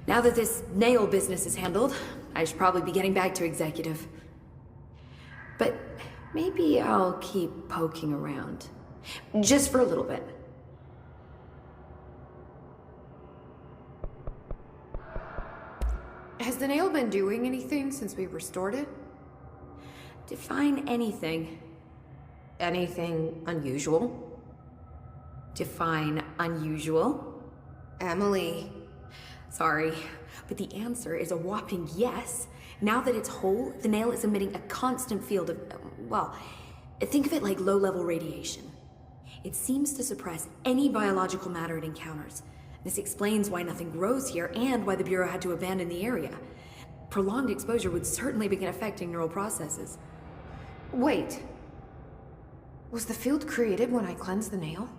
Now that this nail business is handled, I should probably be getting back to executive. But maybe I'll keep poking around. Just for a little bit. Has the nail been doing anything since we restored it? Define anything. Anything unusual? Define unusual. Emily. Sorry, but the answer is a whopping yes. Now that it's whole, the nail is emitting a constant field of, well, think of it like low-level radiation. It seems to suppress any biological matter it encounters. This explains why nothing grows here and why the Bureau had to abandon the area. Prolonged exposure would certainly begin affecting neural processes. Wait. Was the field created when I cleansed the nail?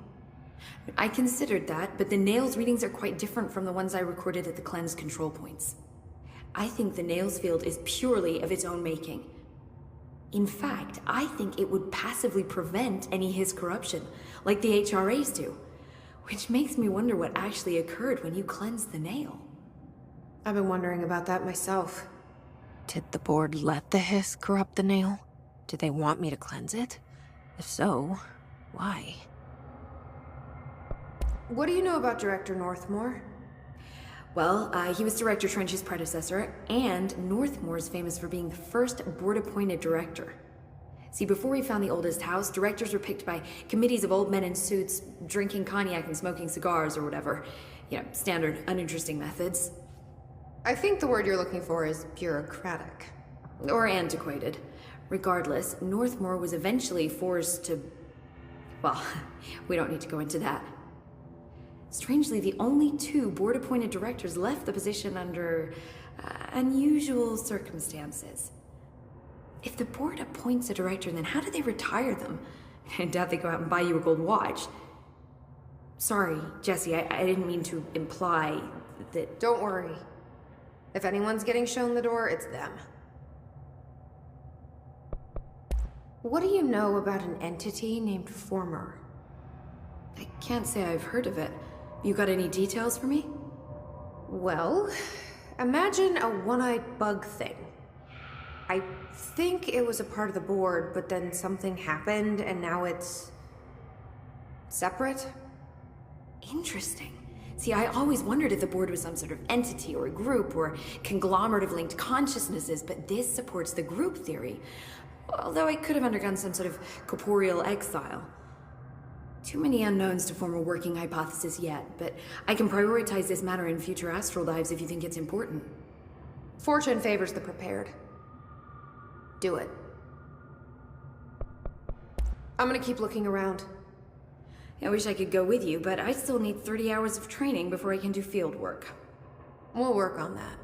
I considered that, but the nail's readings are quite different from the ones I recorded at the cleanse control points. I think the nail's field is purely of its own making. In fact, I think it would passively prevent any His corruption, like the HRAs do. Which makes me wonder what actually occurred when you cleansed the nail. I've been wondering about that myself. Did the board let the Hiss corrupt the nail? Did they want me to cleanse it? If so, why? What do you know about Director Northmore? Well, he was Director Trench's predecessor, and Northmore's famous for being the first board-appointed director. See, before we found the oldest house, directors were picked by committees of old men in suits, drinking cognac and smoking cigars or whatever. You know, standard, uninteresting methods. I think the word you're looking for is bureaucratic. Or antiquated. Regardless, Northmore was eventually forced to... Well, we don't need to go into that. Strangely, the only two board-appointed directors left the position under unusual circumstances. If the board appoints a director, then how do they retire them? I doubt they go out and buy you a gold watch. Sorry, Jesse, I didn't mean to imply that... Don't worry. If anyone's getting shown the door, it's them. What do you know about an entity named Former? I can't say I've heard of it. You got any details for me? Well, imagine a one-eyed bug thing. I think it was a part of the board, but then something happened and now it's... separate? Interesting. See, I always wondered if the board was some sort of entity or a group or conglomerate of linked consciousnesses, but this supports the group theory. Although I could have undergone some sort of corporeal exile. Too many unknowns to form a working hypothesis yet, but I can prioritize this matter in future astral dives if you think it's important. Fortune favors the prepared. Do it. I'm gonna keep looking around. I wish I could go with you, but I still need 30 hours of training before I can do field work. We'll work on that.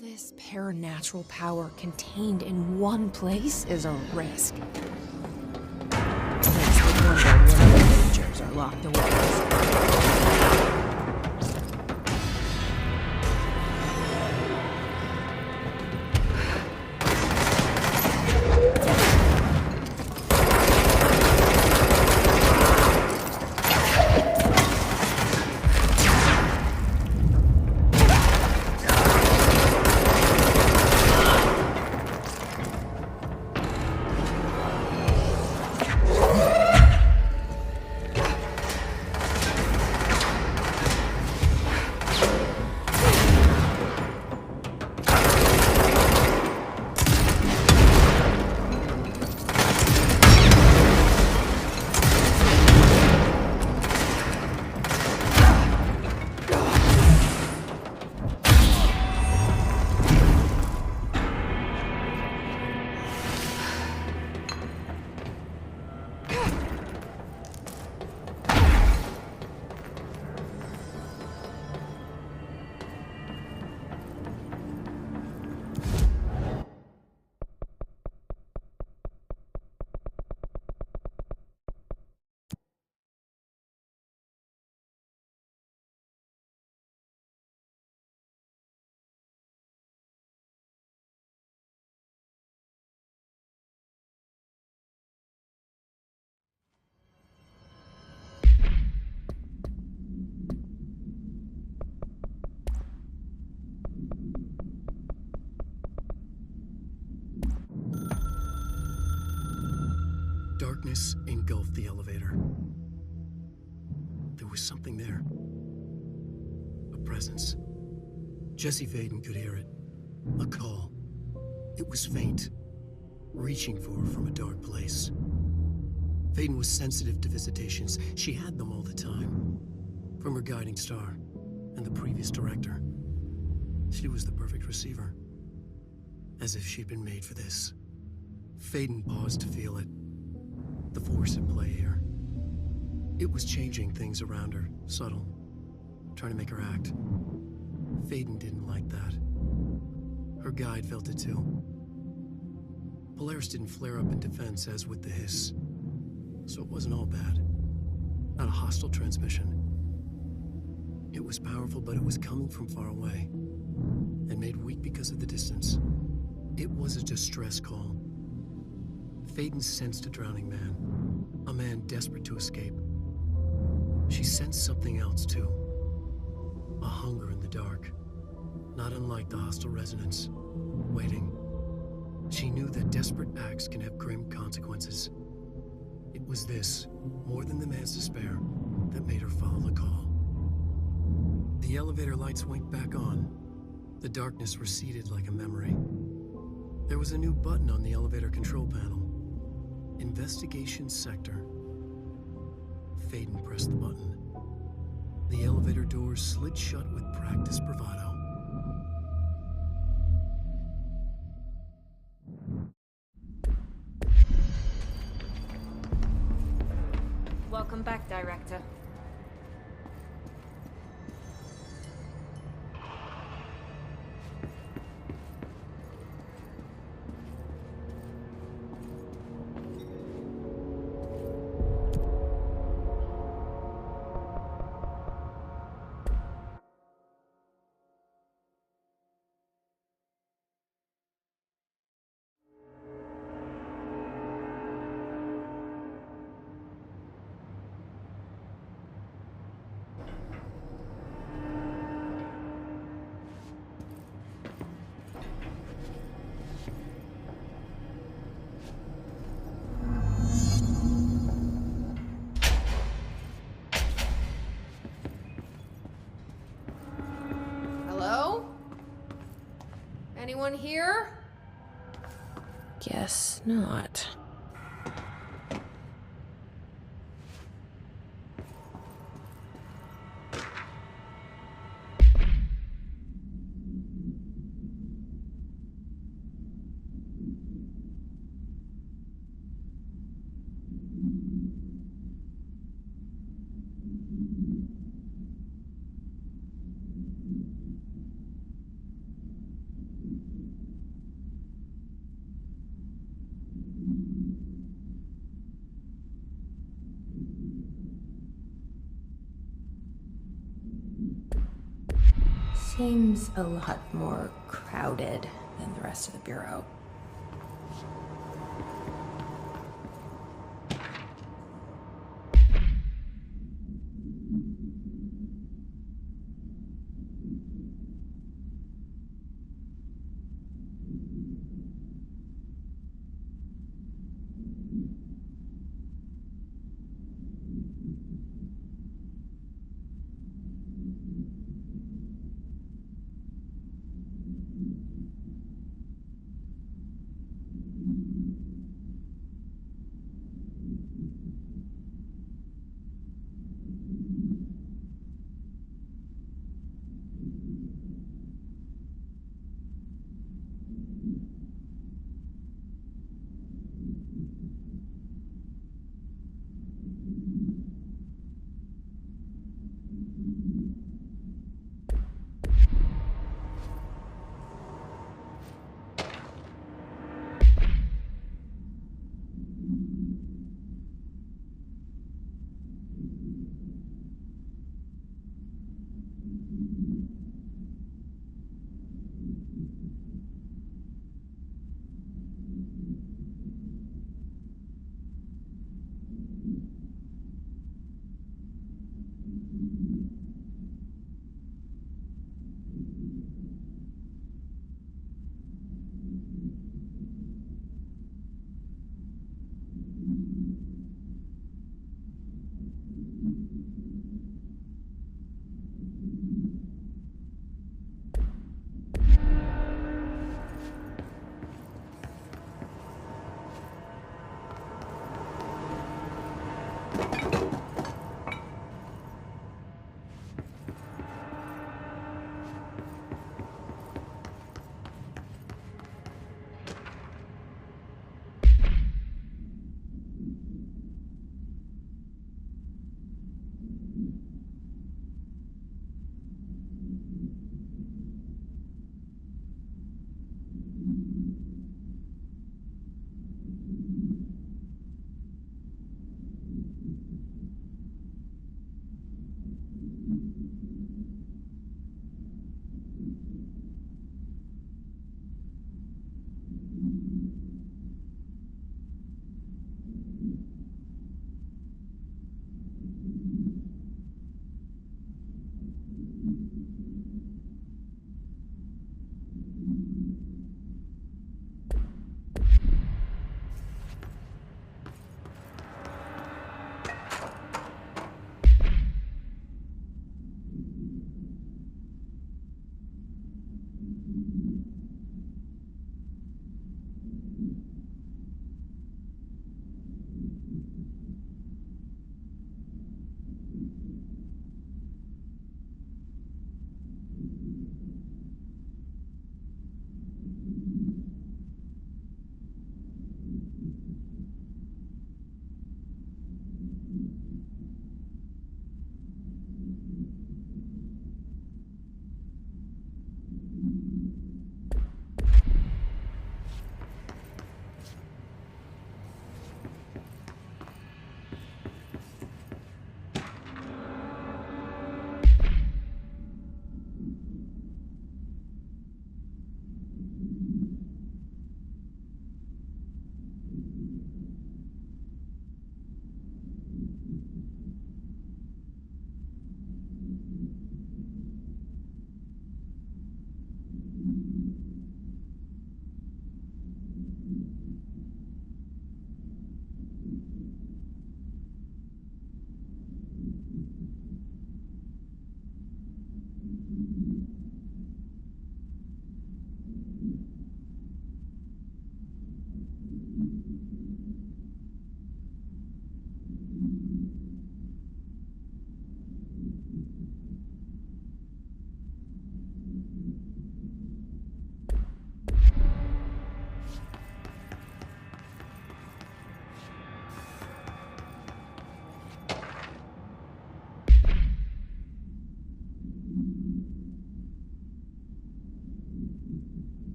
this paranatural power contained in one place is a risk. Makes me wonder what other dangers are locked away. Darkness engulfed the elevator. There was something there. A presence. Jesse Faden could hear it. A call. It was faint, reaching for her from a dark place. Faden was sensitive to visitations. She had them all the time. From her guiding star and the previous director. She was the perfect receiver. As if she'd been made for this. Faden paused to feel it. The force at play here. It was changing things around her, subtle, trying to make her act. Faden didn't like that. Her guide felt it too. Polaris didn't flare up in defense as with the hiss, so it wasn't all bad. Not a hostile transmission. It was powerful, but it was coming from far away, and made weak because of the distance. It was a distress call. Faden sensed a drowning man, a man desperate to escape. She sensed something else, too. A hunger in the dark, not unlike the hostile resonance, waiting. She knew that desperate acts can have grim consequences. It was this, more than the man's despair, that made her follow the call. The elevator lights winked back on. The darkness receded like a memory. There was a new button on the elevator control panel. Investigation Sector. Faden pressed the button. The elevator doors slid shut with practiced bravado. Welcome back, Director. Anyone here? Guess not. Seems a lot more crowded than the rest of the Bureau.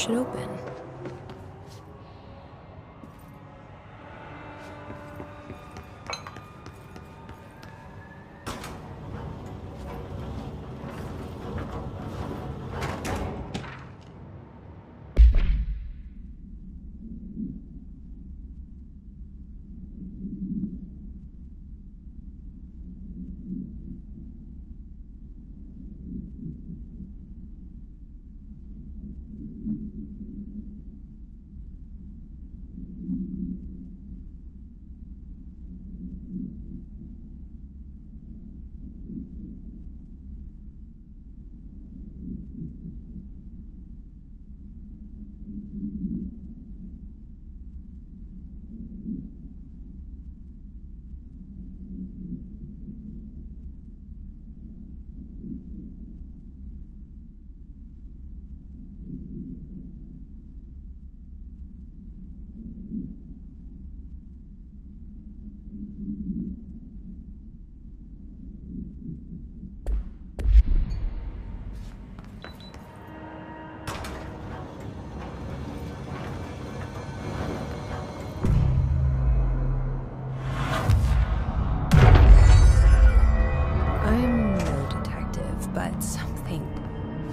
should open.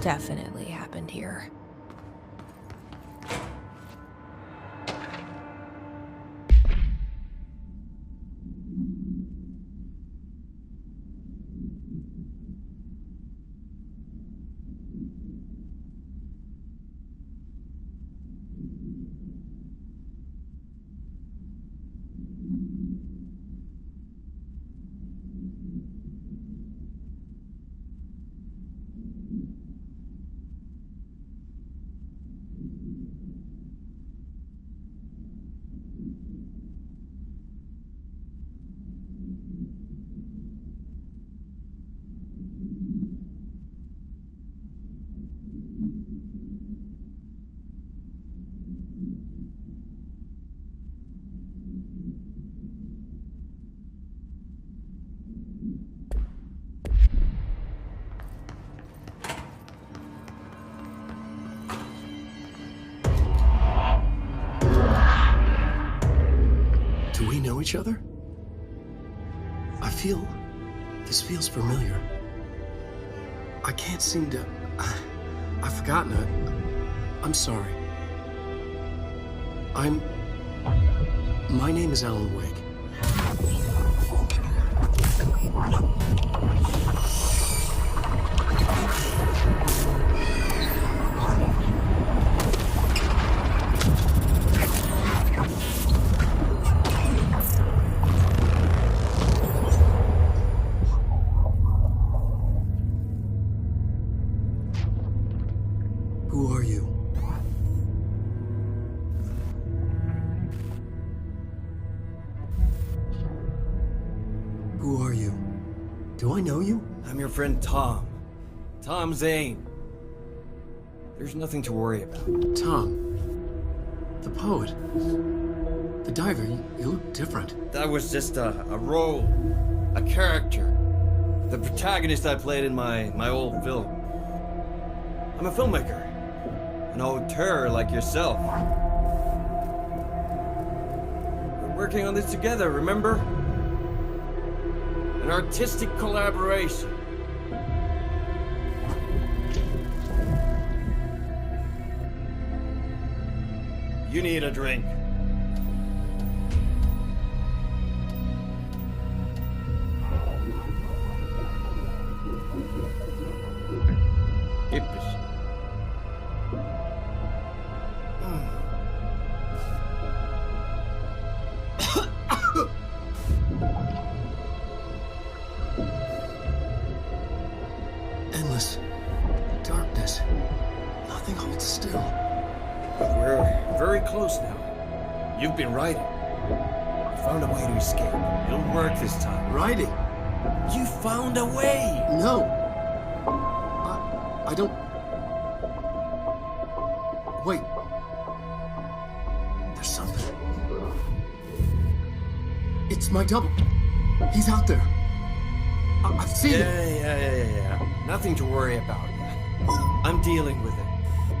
definitely happened here. Do we know each other? This feels familiar. I can't seem to... I've forgotten it. I'm sorry. My name is Alan Wake. Who are you? Who are you? Do I know you? I'm your friend Tom. Tom Zane. There's nothing to worry about. Tom. The poet. The diver. You look different. That was just a role. A character. The protagonist I played in my old film. I'm a filmmaker. An auteur like yourself. We're working on this together, remember? An artistic collaboration. You need a drink. Yippish. Endless darkness. Nothing holds still. But we're very close now. You've been writing. You found a way to escape. It'll work this time. Writing? You found a way! No. I don't... Wait. There's something. It's my double. He's out there. I've seen it. Yeah. Nothing to worry about. I'm dealing with it.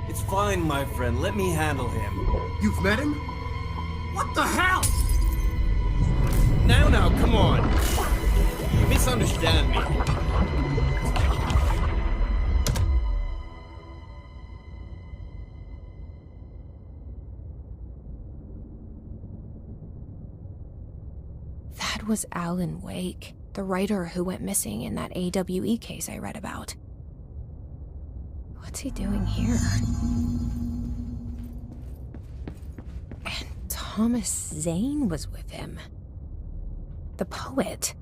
It's fine, my friend. Let me handle him. You've met him? What the hell? Now, come on. You misunderstand me. That was Alan Wake, the writer who went missing in that AWE case I read about. What's he doing here? And Thomas Zane was with him. The poet.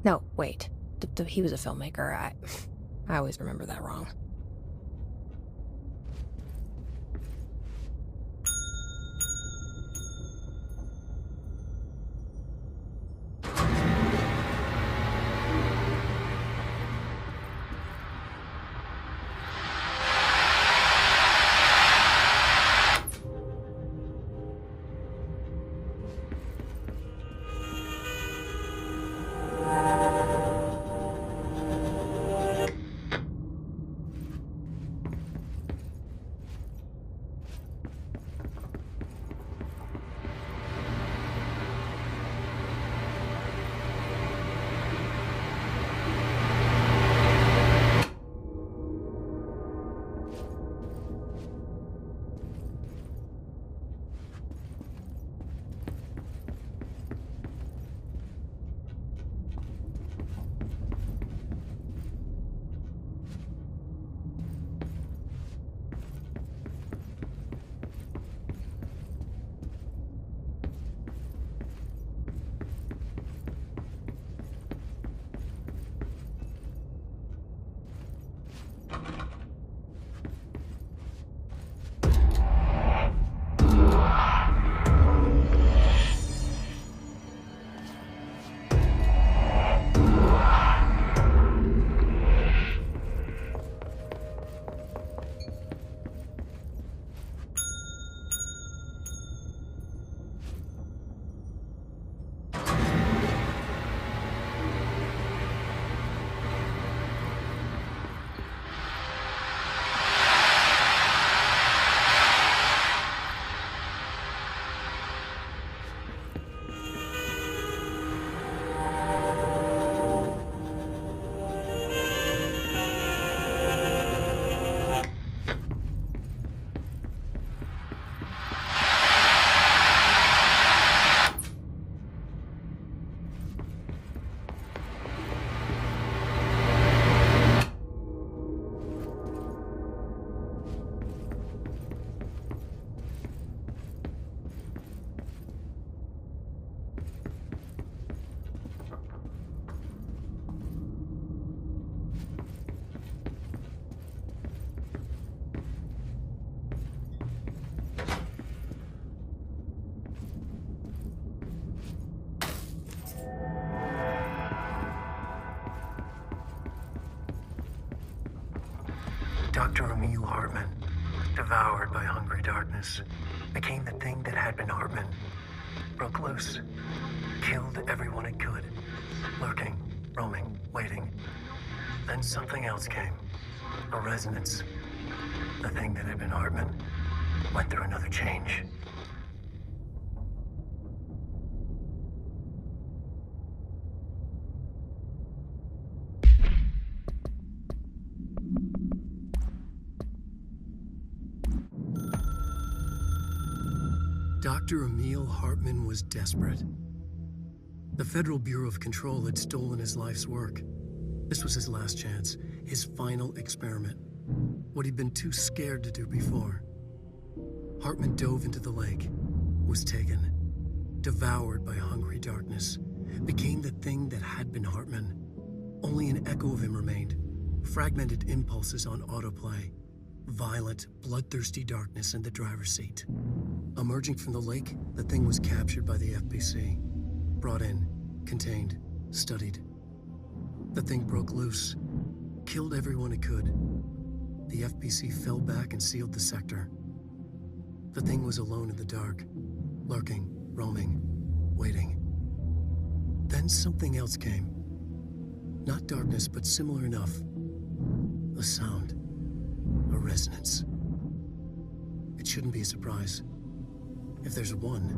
No, wait. He was a filmmaker. I always remember that wrong. Dr. Emil Hartman, devoured by hungry darkness, became the thing that had been Hartman, broke loose, killed everyone it could, lurking, roaming, waiting. Then something else came, a resonance. The thing that had been Hartman went through another change. Dr. Emil Hartman was desperate. The Federal Bureau of Control had stolen his life's work. This was his last chance, his final experiment. What he'd been too scared to do before. Hartman dove into the lake, was taken, devoured by hungry darkness, became the thing that had been Hartman. Only an echo of him remained, fragmented impulses on autoplay, violent, bloodthirsty darkness in the driver's seat. Emerging from the lake, the thing was captured by the FBC, brought in, contained, studied. The thing broke loose, killed everyone it could. The FBC fell back and sealed the sector. The thing was alone in the dark, lurking, roaming, waiting. Then something else came. Not darkness, but similar enough. A sound. A resonance. It shouldn't be a surprise. If there's one,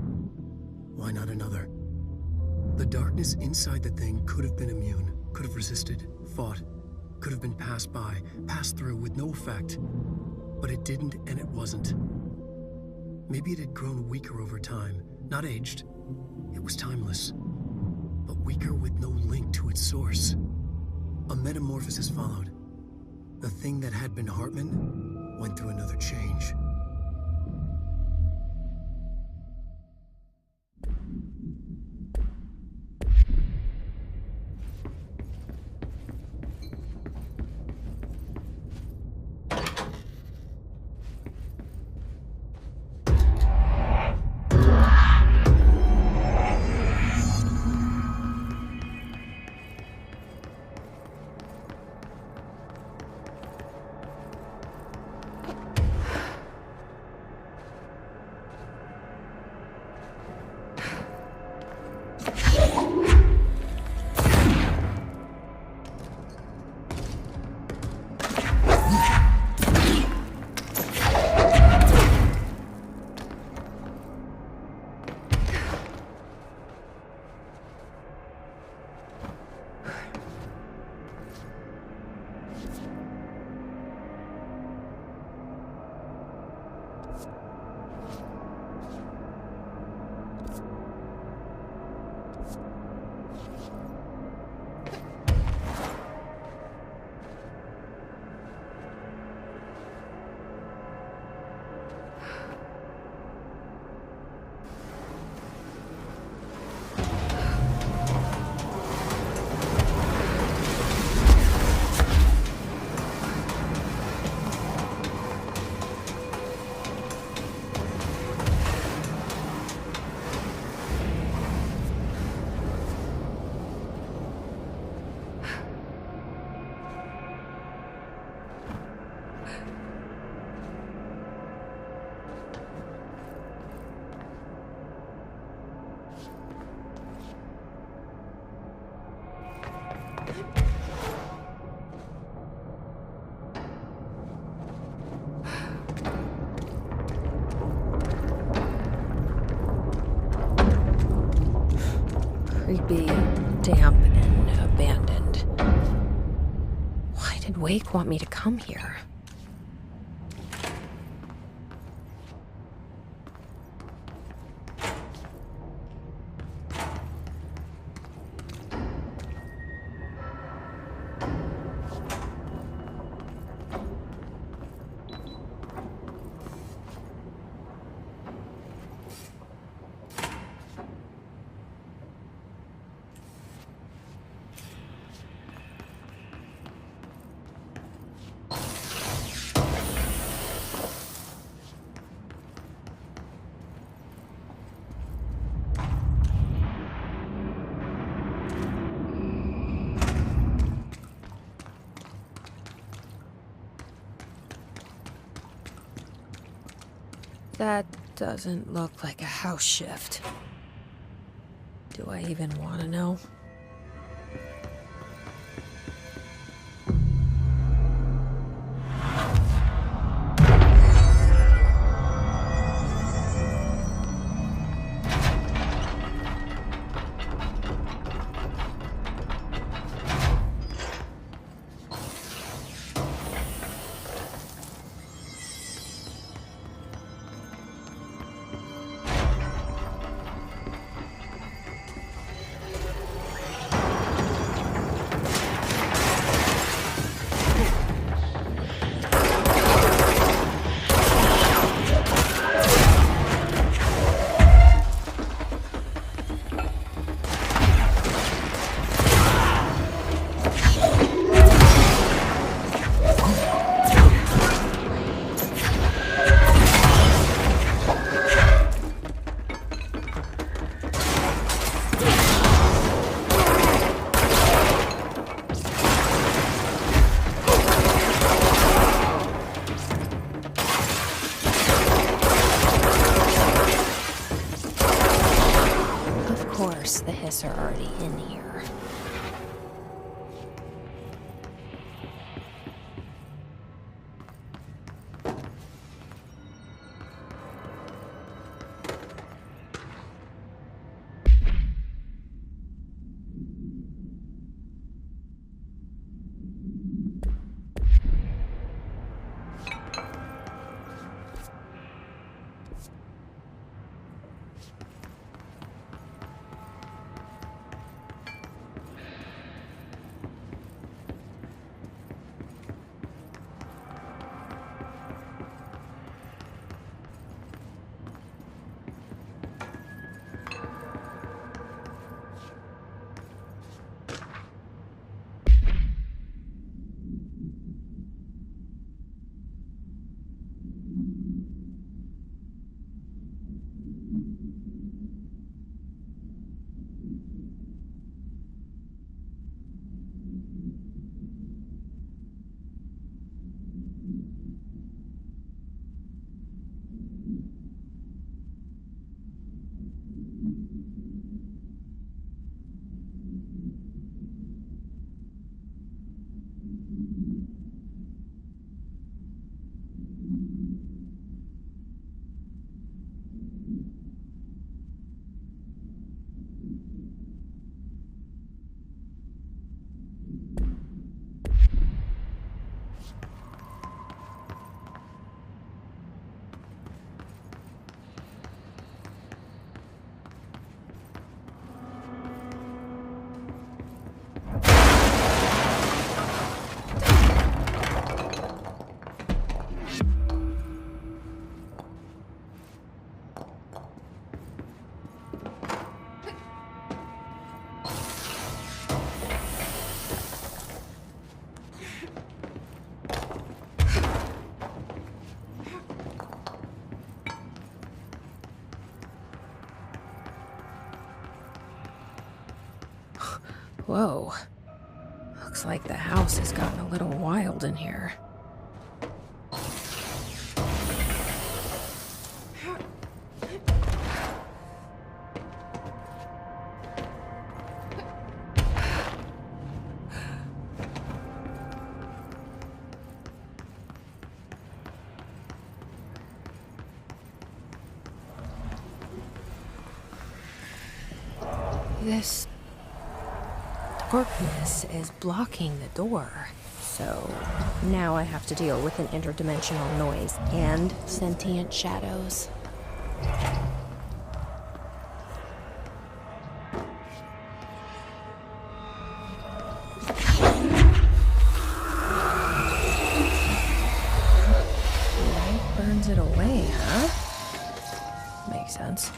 why not another? The darkness inside the thing could have been immune, could have resisted, fought, could have been passed by, passed through with no effect. But it didn't, and it wasn't. Maybe it had grown weaker over time, not aged. It was timeless, but weaker with no link to its source. A metamorphosis followed. The thing that had been Hartman went through another change. Creepy, damp, and abandoned. Why did Wake want me to come here? That doesn't look like a house shift. Do I even want to know? The hiss are already in here. Whoa. Looks like the house has gotten a little wild in here. This darkness is blocking the door. So now I have to deal with an interdimensional noise and sentient shadows. Light burns it away, huh? Makes sense.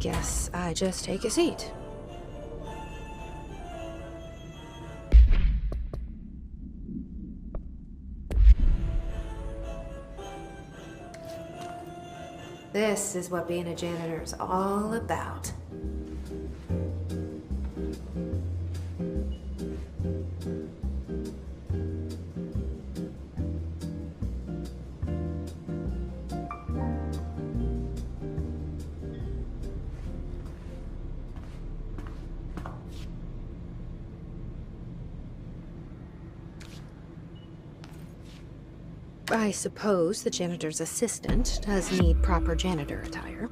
Guess I just take a seat. This is what being a janitor is all about. I suppose the janitor's assistant does need proper janitor attire.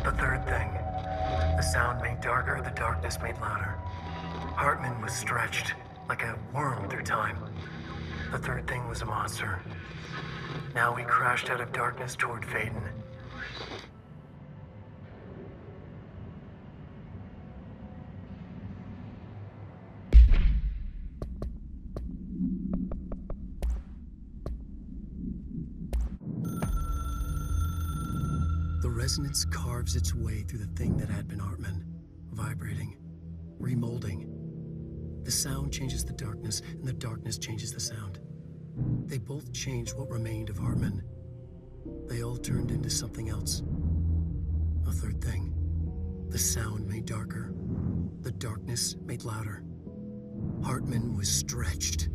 The third thing. The sound made darker, the darkness made louder. Hartman was stretched, like a worm through time. The third thing was a monster. Now we crashed out of darkness toward Faden. The resonance carves its way through the thing that had been Hartman, vibrating, remolding. The sound changes the darkness, and the darkness changes the sound. They both changed what remained of Hartman. They all turned into something else. A third thing. The sound made darker. The darkness made louder. Hartman was stretched.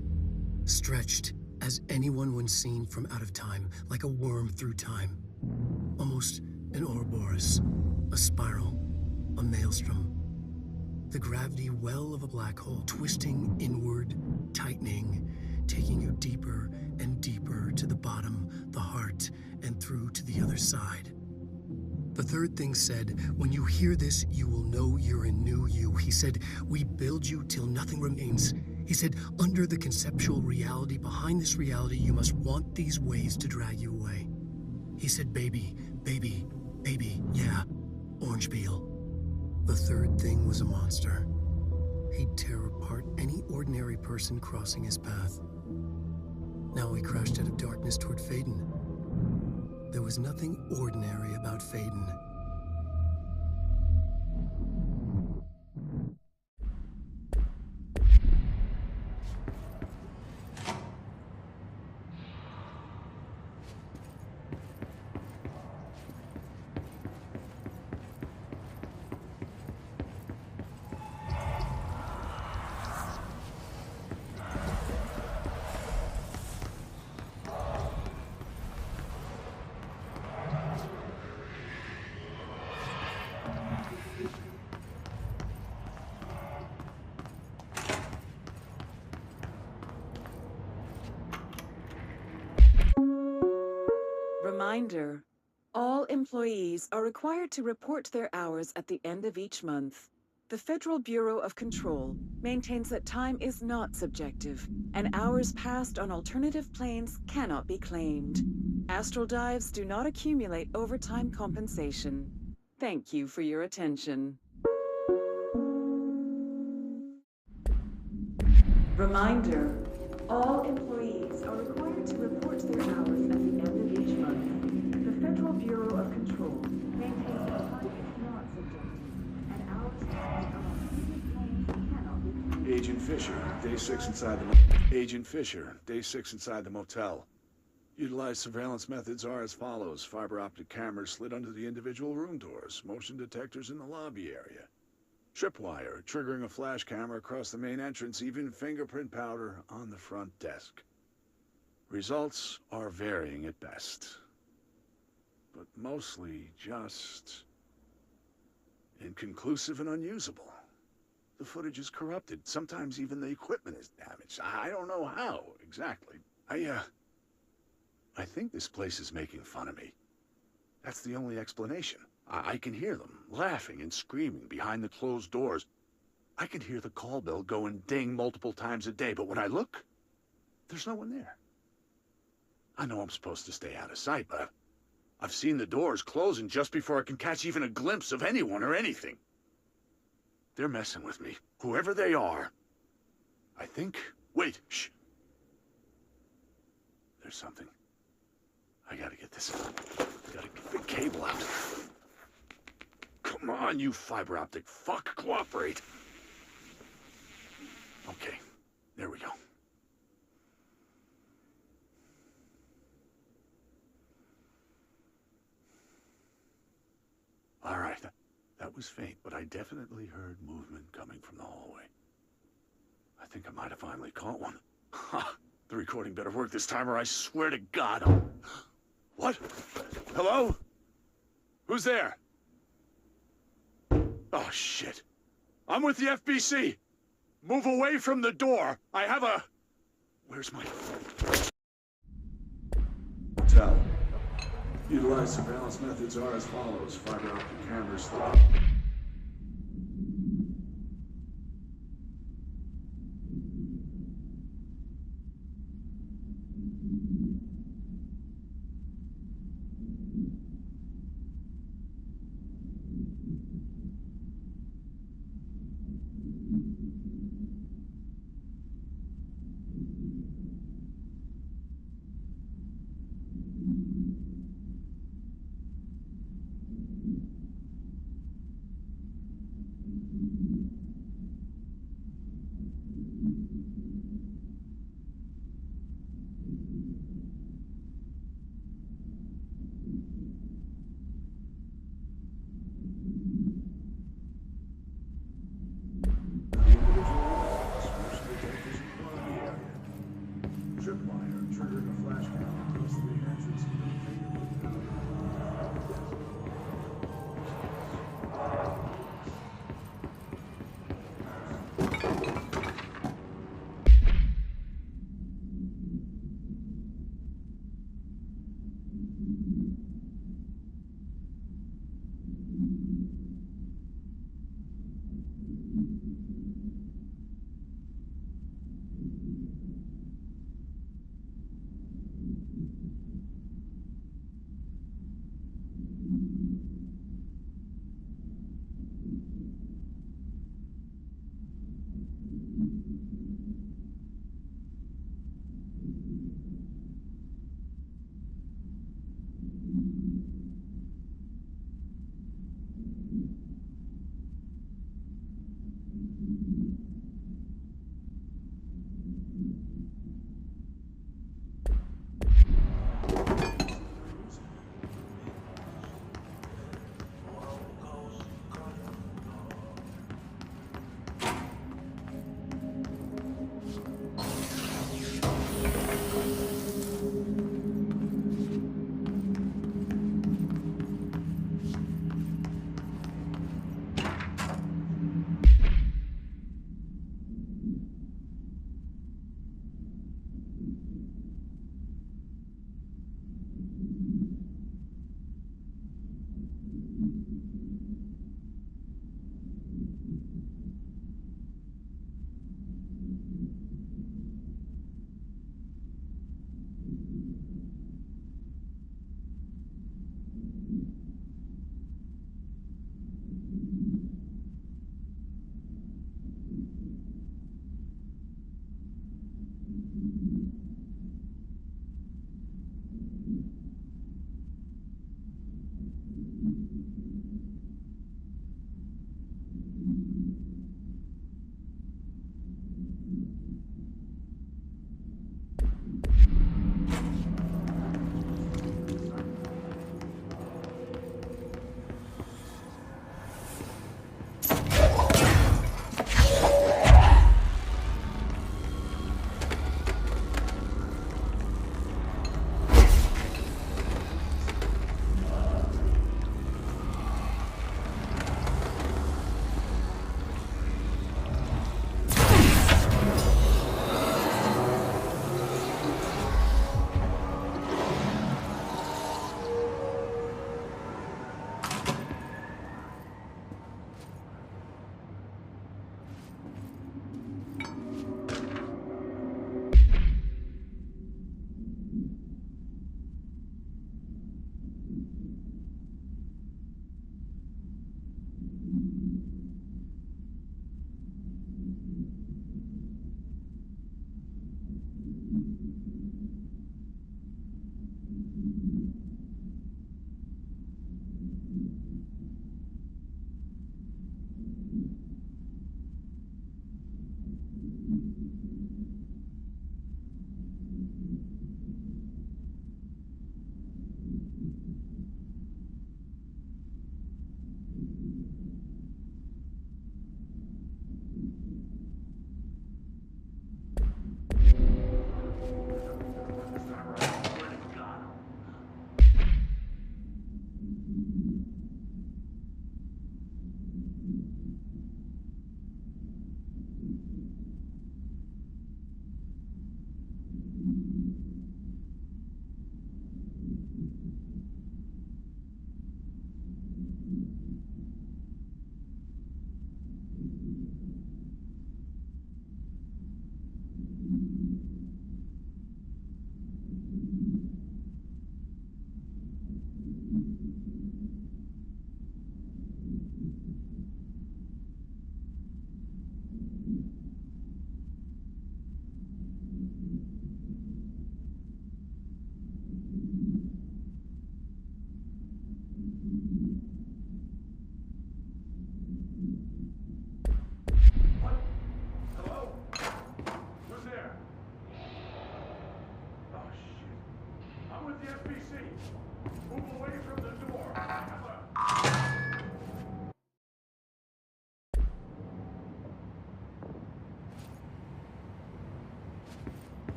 Stretched as anyone when seen from out of time, like a worm through time. Almost an Ouroboros, a spiral, a maelstrom. The gravity well of a black hole, twisting inward, tightening, taking you deeper and deeper to the bottom, the heart, and through to the other side. The third thing said, when you hear this, you will know you're a new you. He said, we build you till nothing remains. He said, under the conceptual reality behind this reality, you must want these waves to drag you away. He said, baby, baby, baby, yeah, orange peel. The third thing was a monster. He'd tear apart any ordinary person crossing his path. Now we crashed out of darkness toward Faden. There was nothing ordinary about Faden. Reminder, All employees are required to report their hours at the end of each month. The Federal Bureau of Control maintains that time is not subjective, and hours passed on alternative planes cannot be claimed. Astral dives do not accumulate overtime compensation. Thank you for your attention. Reminder, all employees are required to report their hours at the end of each month. The Federal Bureau of Control maintains that time is not subjective, and hours passed on alternative planes cannot be claimed. Agent Fisher, Agent Fisher, day 6 inside the motel. Utilized surveillance methods are as follows. Fiber optic cameras slid under the individual room doors. Motion detectors in the lobby area. Tripwire, triggering a flash camera across the main entrance. Even fingerprint powder on the front desk. Results are varying at best. But mostly just inconclusive and unusable. The footage is corrupted. Sometimes even the equipment is damaged. I don't know how, exactly. I think this place is making fun of me. That's the only explanation. I can hear them laughing and screaming behind the closed doors. I can hear the call bell go and ding multiple times a day, but when I look, there's no one there. I know I'm supposed to stay out of sight, but I've seen the doors closing just before I can catch even a glimpse of anyone or anything. They're messing with me, whoever they are. I think... Wait, shh. There's something. I gotta get this. Gotta get the cable out. Come on, you fiber optic fuck. Cooperate. Okay, there we go. All right, that was faint, but I definitely heard movement coming from the hallway. I think I might have finally caught one. Ha! The recording better work this time, or I swear to God I'll... What? Hello? Who's there? Oh, shit. I'm with the FBC. Move away from the door. I have a... Where's my... Hotel. Utilized surveillance methods are as follows. Fiber optic cameras...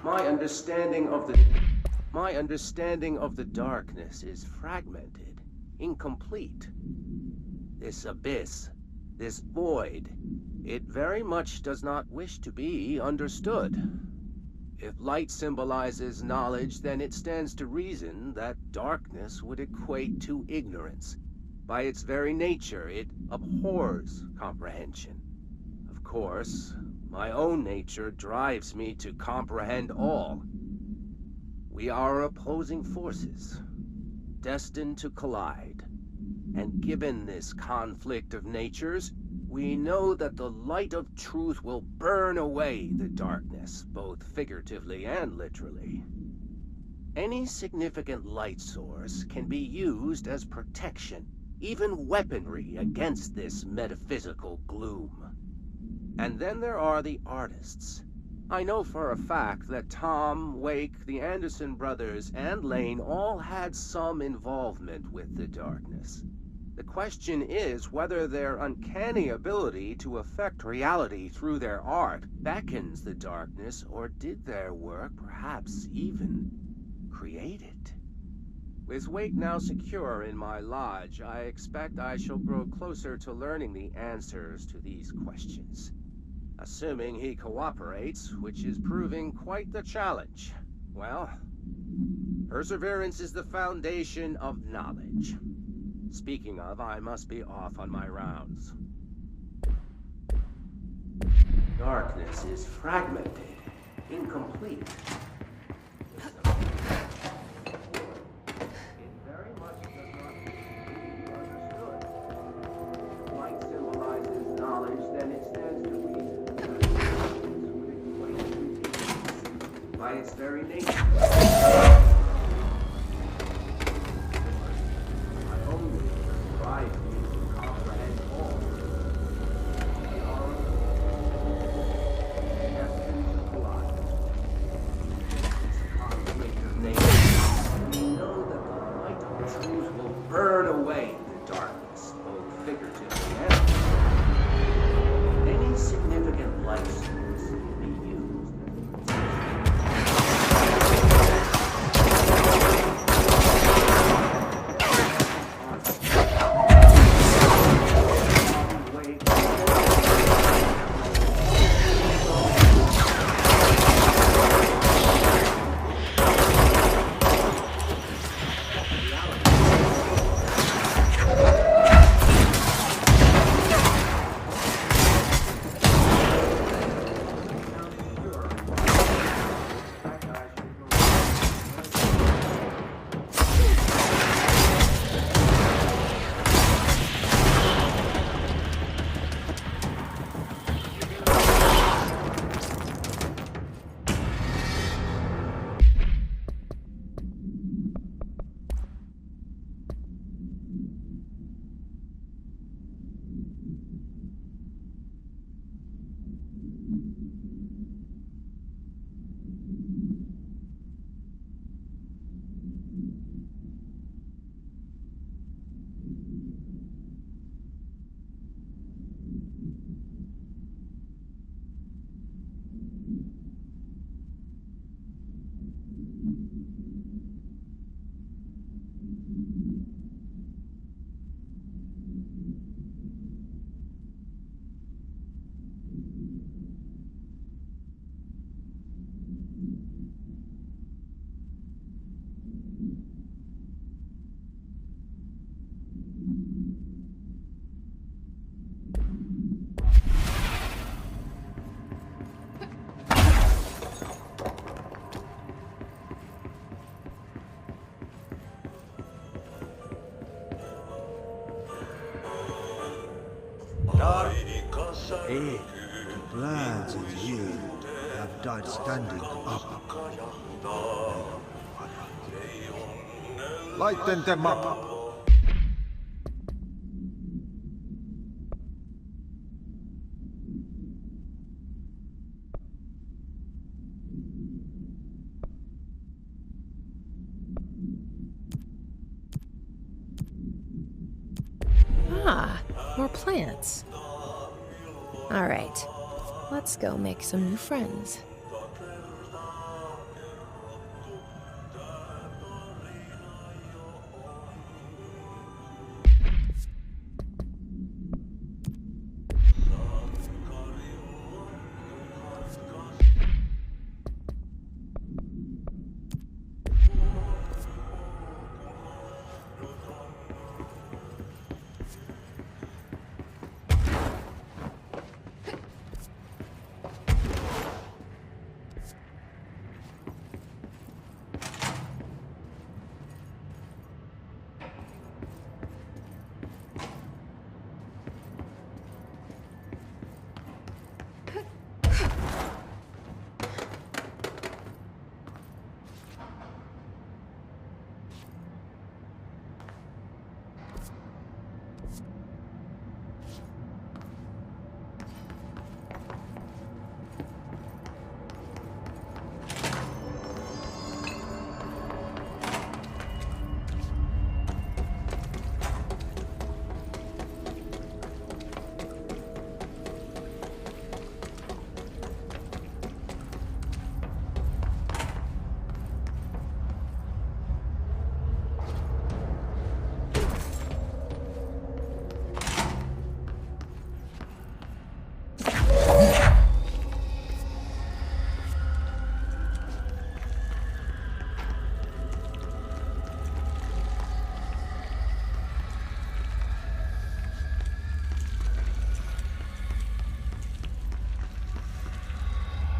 My understanding of the darkness is fragmented, incomplete. This abyss, this void, it very much does not wish to be understood. If light symbolizes knowledge, then it stands to reason that darkness would equate to ignorance. By its very nature, it abhors comprehension. Of course, my own nature drives me to comprehend all. We are opposing forces, destined to collide. And given this conflict of natures, we know that the light of truth will burn away the darkness, both figuratively and literally. Any significant light source can be used as protection, even weaponry against this metaphysical gloom. And then there are the artists. I know for a fact that Tom, Wake, the Anderson brothers, and Lane all had some involvement with the darkness. The question is whether their uncanny ability to affect reality through their art beckons the darkness, or did their work perhaps even create it? With Wake now secure in my lodge, I expect I shall grow closer to learning the answers to these questions. Assuming he cooperates, which is proving quite the challenge. Well, perseverance is the foundation of knowledge. Speaking of, I must be off on my rounds. Darkness is fragmented, incomplete. It very much does not be understood. Light symbolizes knowledge, then it stands to reason that by its very nature. Hey, the lads in here have died standing up. Lighten them up. More plants. Alright, let's go make some new friends.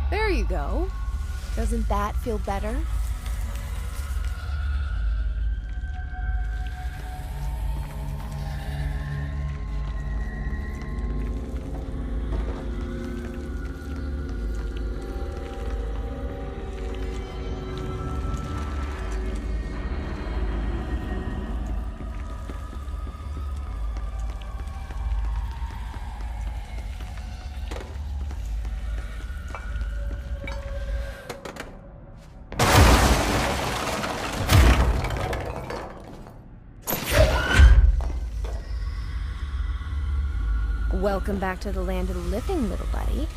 There you go. Doesn't that feel better? Welcome back to the land of the living, little buddy.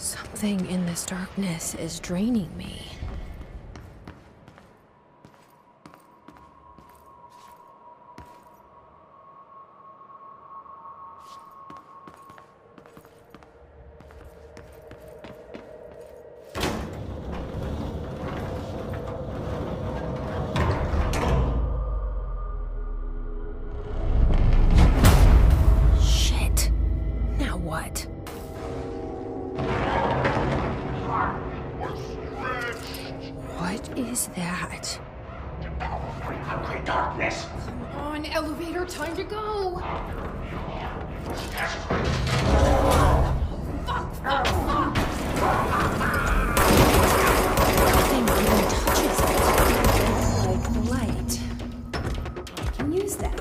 Something in this darkness is draining me. Shit. Now what? What is that? Ugly darkness. Come on, elevator, time to go! Nothing even touches it. Like the light. I can use that.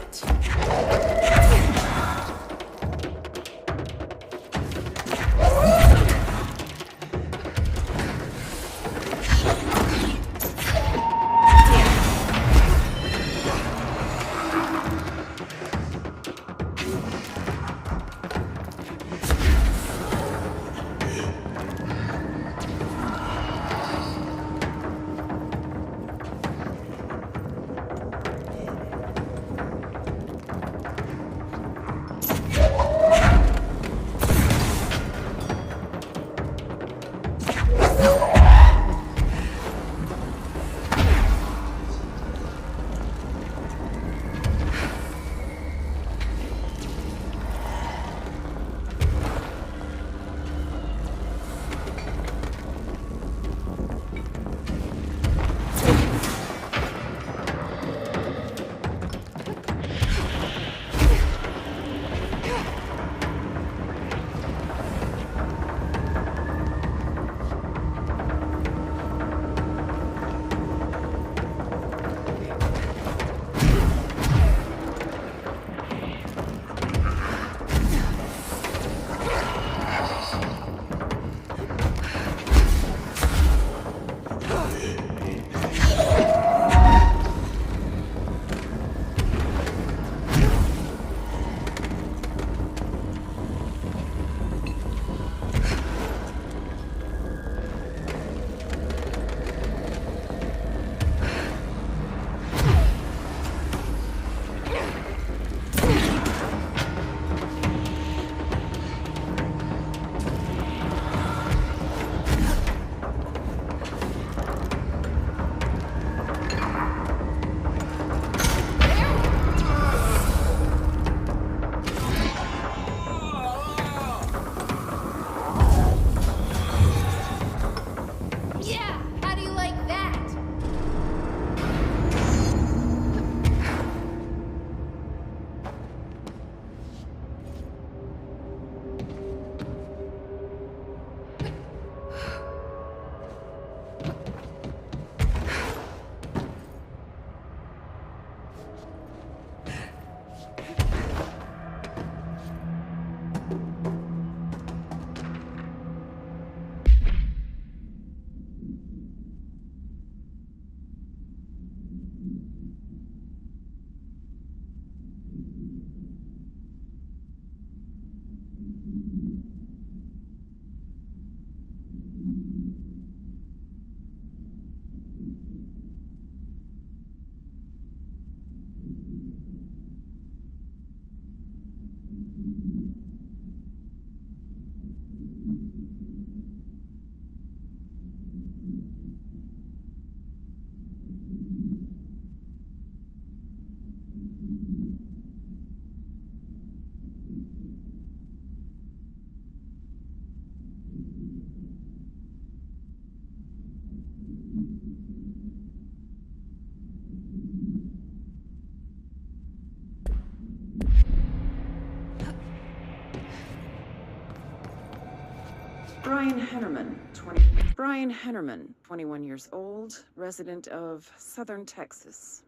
Brian Hennerman, 21 years old, resident of southern Texas.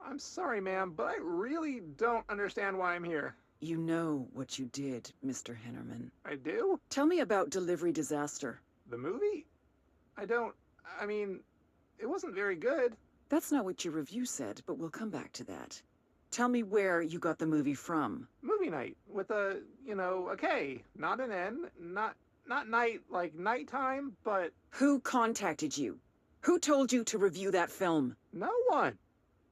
I'm sorry, ma'am, but I really don't understand why I'm here. You know what you did, Mr. Hennerman. I do? Tell me about Delivery Disaster. The movie? I mean, it wasn't very good. That's not what your review said, but we'll come back to that. Tell me where you got the movie from. Movie night with a K, not an N, not night, like nighttime, but... Who contacted you? Who told you to review that film? No one.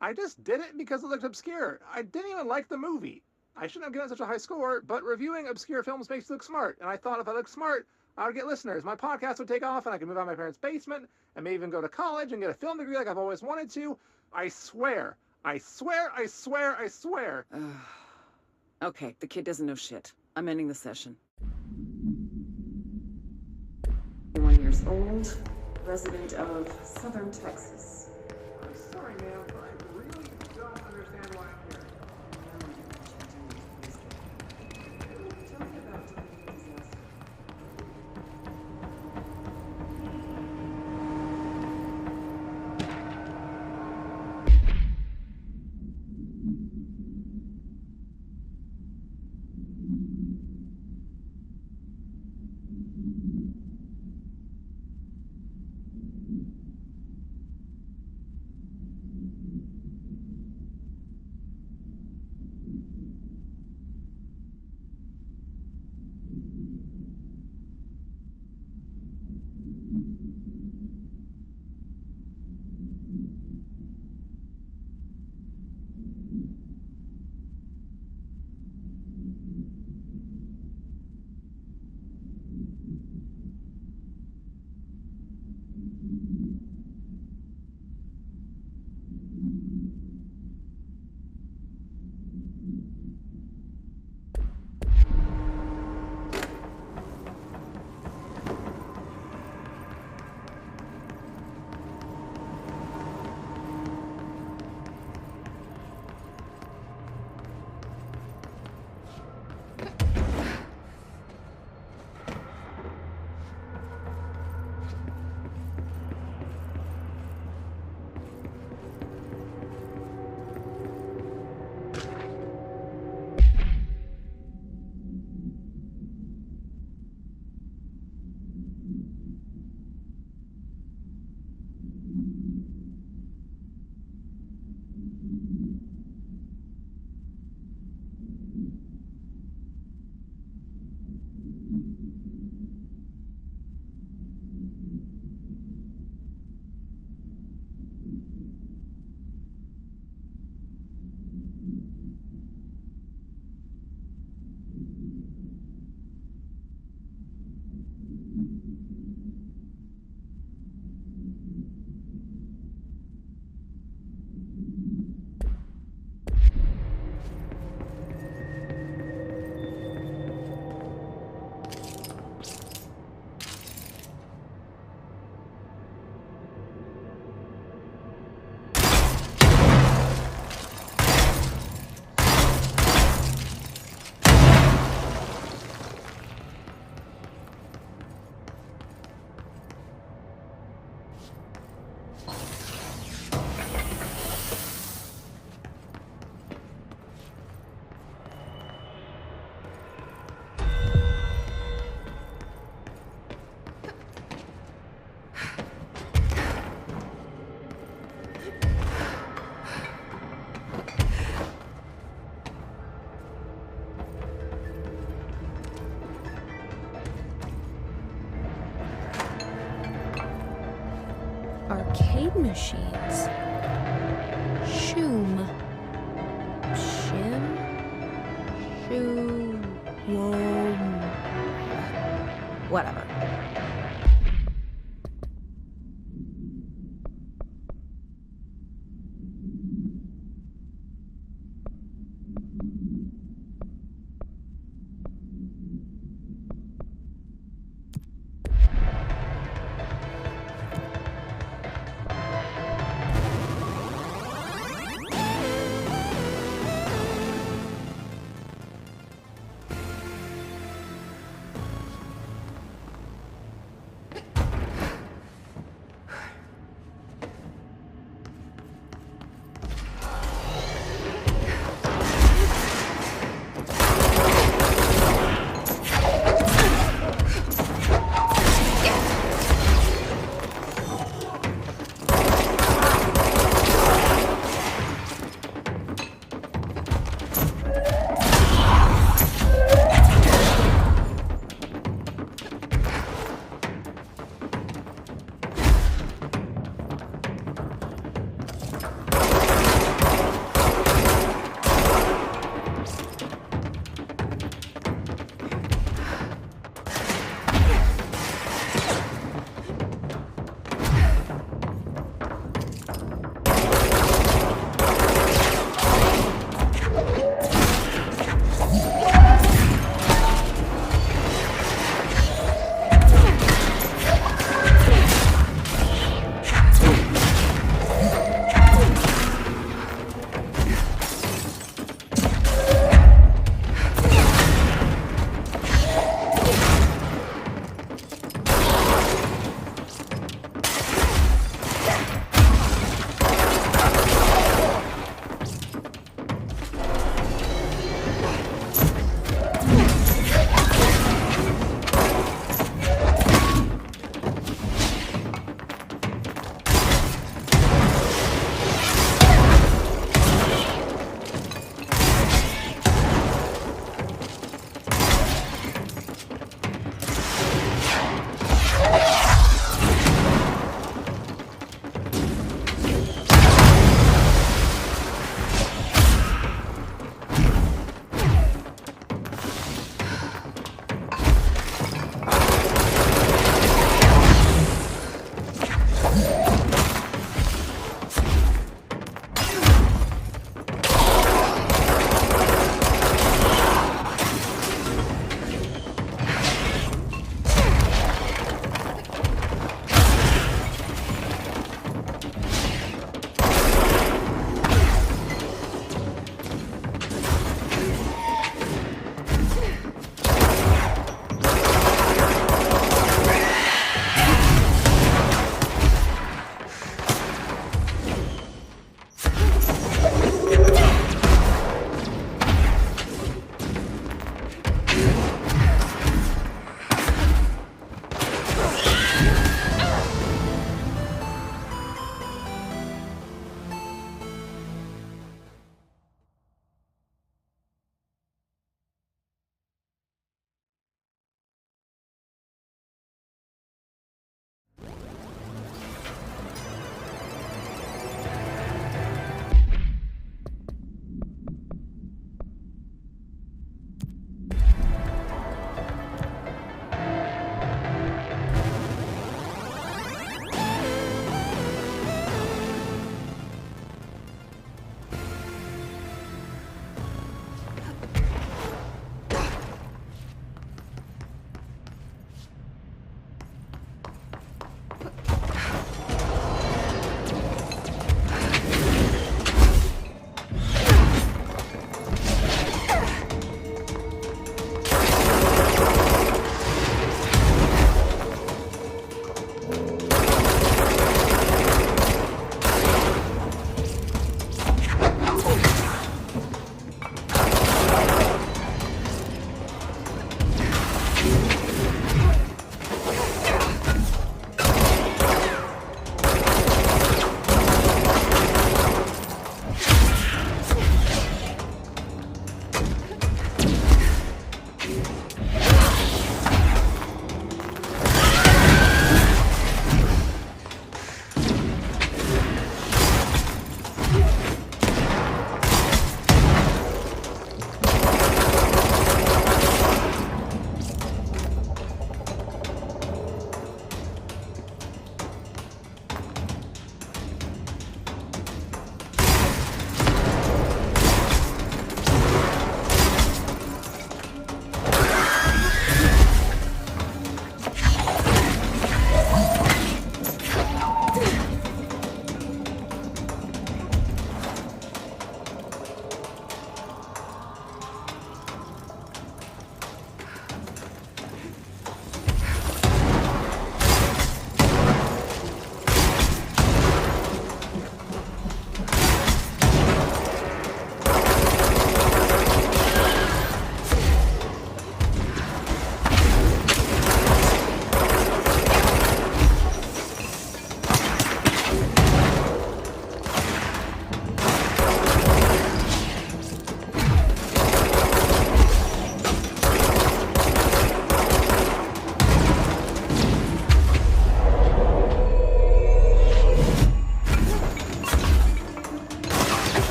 I just did it because it looked obscure. I didn't even like the movie. I shouldn't have given such a high score, but reviewing obscure films makes you look smart. And I thought if I looked smart, I would get listeners. My podcast would take off and I could move out of my parents' basement and maybe even go to college and get a film degree like I've always wanted to. I swear. I swear, I swear, I swear. Okay, the kid doesn't know shit. I'm ending the session. 21 years old, resident of Southern Texas. I'm sorry, ma'am, but I really don't understand why I'm here. Tell me about the disaster. Arcade machines. Shoom. Shim? Shoo. Whoa. Whatever.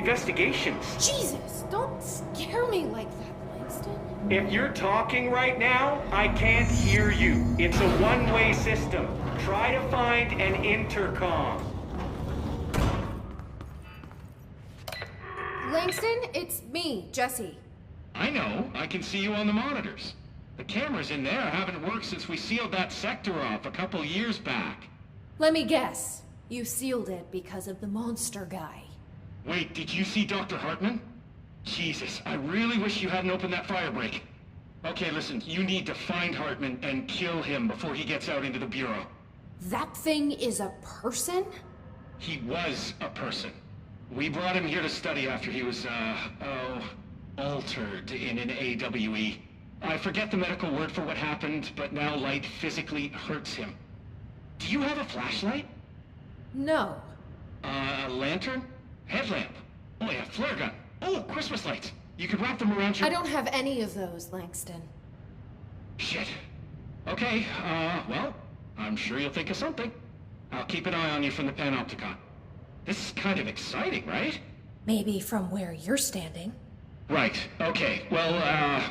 investigations. Jesus, don't scare me like that, Langston. If you're talking right now, I can't hear you. It's a one-way system. Try to find an intercom. Langston, it's me, Jesse. I know. I can see you on the monitors. The cameras in there haven't worked since we sealed that sector off a couple years back. Let me guess. You sealed it because of the monster guy. Wait, did you see Dr. Hartman? Jesus, I really wish you hadn't opened that fire break. Okay, listen, you need to find Hartman and kill him before he gets out into the Bureau. That thing is a person? He was a person. We brought him here to study after he was, altered in an AWE. I forget the medical word for what happened, but now light physically hurts him. Do you have a flashlight? No. A lantern? Headlamp? Oh yeah, flare gun. Oh, Christmas lights. You could wrap them around your... I don't have any of those, Langston. Shit. Okay, well, I'm sure you'll think of something. I'll keep an eye on you from the panopticon. This is kind of exciting, right? Maybe from where you're standing. Right, okay. Well,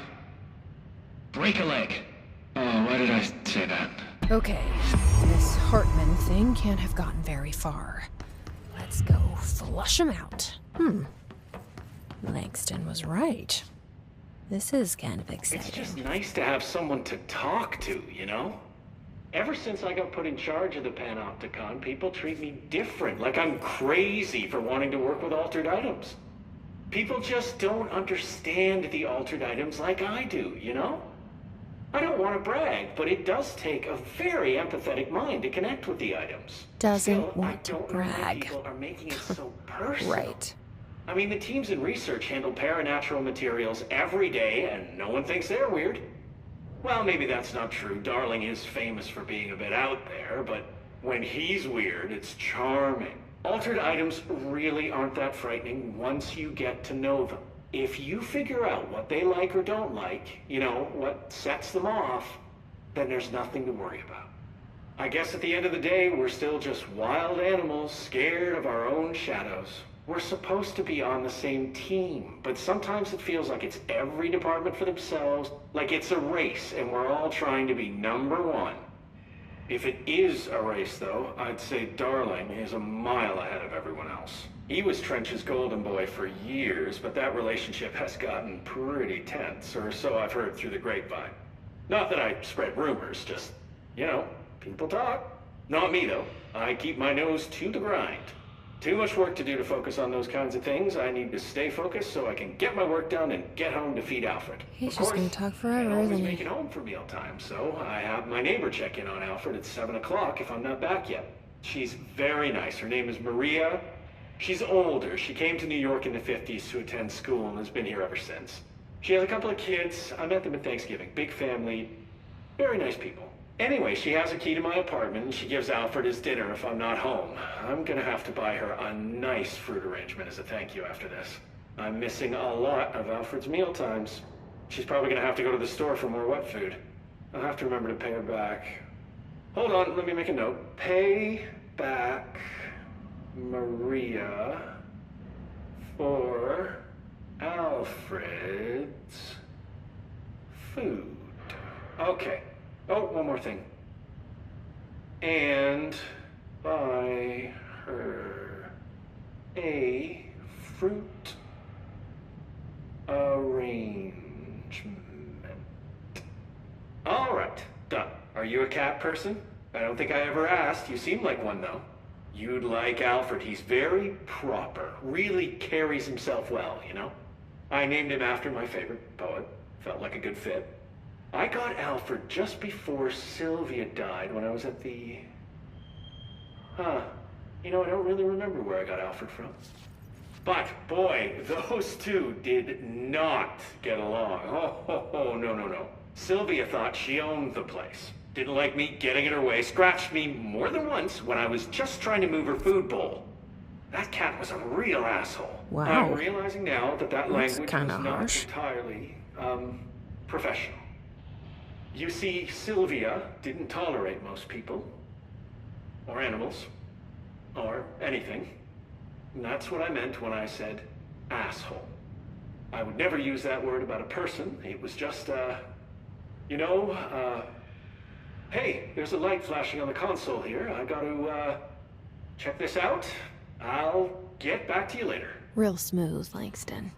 break a leg. Oh, why did I say that? Okay, this Hartman thing can't have gotten very far. Let's go flush him out. Langston was right. This is kind of exciting. It's just nice to have someone to talk to, you know? Ever since I got put in charge of the Panopticon, people treat me different, like I'm crazy for wanting to work with altered items. People just don't understand the altered items like I do, you know? I don't want to brag, but it does take a very empathetic mind to connect with the items. Doesn't want to Know why brag. people are making it so personal. Right. I mean, the teams in research handle paranatural materials every day, and no one thinks they're weird. Well, maybe that's not true. Darling is famous for being a bit out there, but when he's weird, it's charming. Altered items really aren't that frightening once you get to know them. If you figure out what they like or don't like, you know, what sets them off, then there's nothing to worry about. I guess at the end of the day, we're still just wild animals scared of our own shadows. We're supposed to be on the same team, but sometimes it feels like it's every department for themselves, like it's a race and we're all trying to be number one. If it is a race, though, I'd say Darling is a mile ahead of everyone else. He was Trench's golden boy for years, but that relationship has gotten pretty tense, or so I've heard through the grapevine. Not that I spread rumors, just, you know, people talk. Not me, though. I keep my nose to the grind. Too much work to do to focus on those kinds of things. I need to stay focused so I can get my work done and get home to feed Alfred. He's just gonna talk forever, isn't he? Make it home for mealtime, so I have my neighbor check in on Alfred at 7 o'clock if I'm not back yet. She's very nice. Her name is Maria. She's older. She came to New York in the 50s to attend school and has been here ever since. She has a couple of kids. I met them at Thanksgiving. Big family. Very nice people. Anyway, she has a key to my apartment, and she gives Alfred his dinner if I'm not home. I'm gonna have to buy her a nice fruit arrangement as a thank you after this. I'm missing a lot of Alfred's meal times. She's probably gonna have to go to the store for more wet food. I'll have to remember to pay her back. Hold on, let me make a note. Pay back Maria for Alfred's food. Okay. Oh, one more thing. And buy her a fruit arrangement. All right, done. Are you a cat person? I don't think I ever asked. You seem like one, though. You'd like Alfred. He's very proper. Really carries himself well, you know? I named him after my favorite poet. Felt like a good fit. I got Alfred just before Sylvia died when I was at the... You know, I don't really remember where I got Alfred from. But, boy, those two did not get along. Oh, no. Sylvia thought she owned the place. Didn't like me getting in her way. Scratched me more than once when I was just trying to move her food bowl. That cat was a real asshole. Wow. I'm realizing now that language was kinda not harsh. entirely, professional. You see, Sylvia didn't tolerate most people, or animals, or anything. And that's what I meant when I said asshole. I would never use that word about a person. It was just, hey, there's a light flashing on the console here. I gotta, check this out. I'll get back to you later. Real smooth, Langston.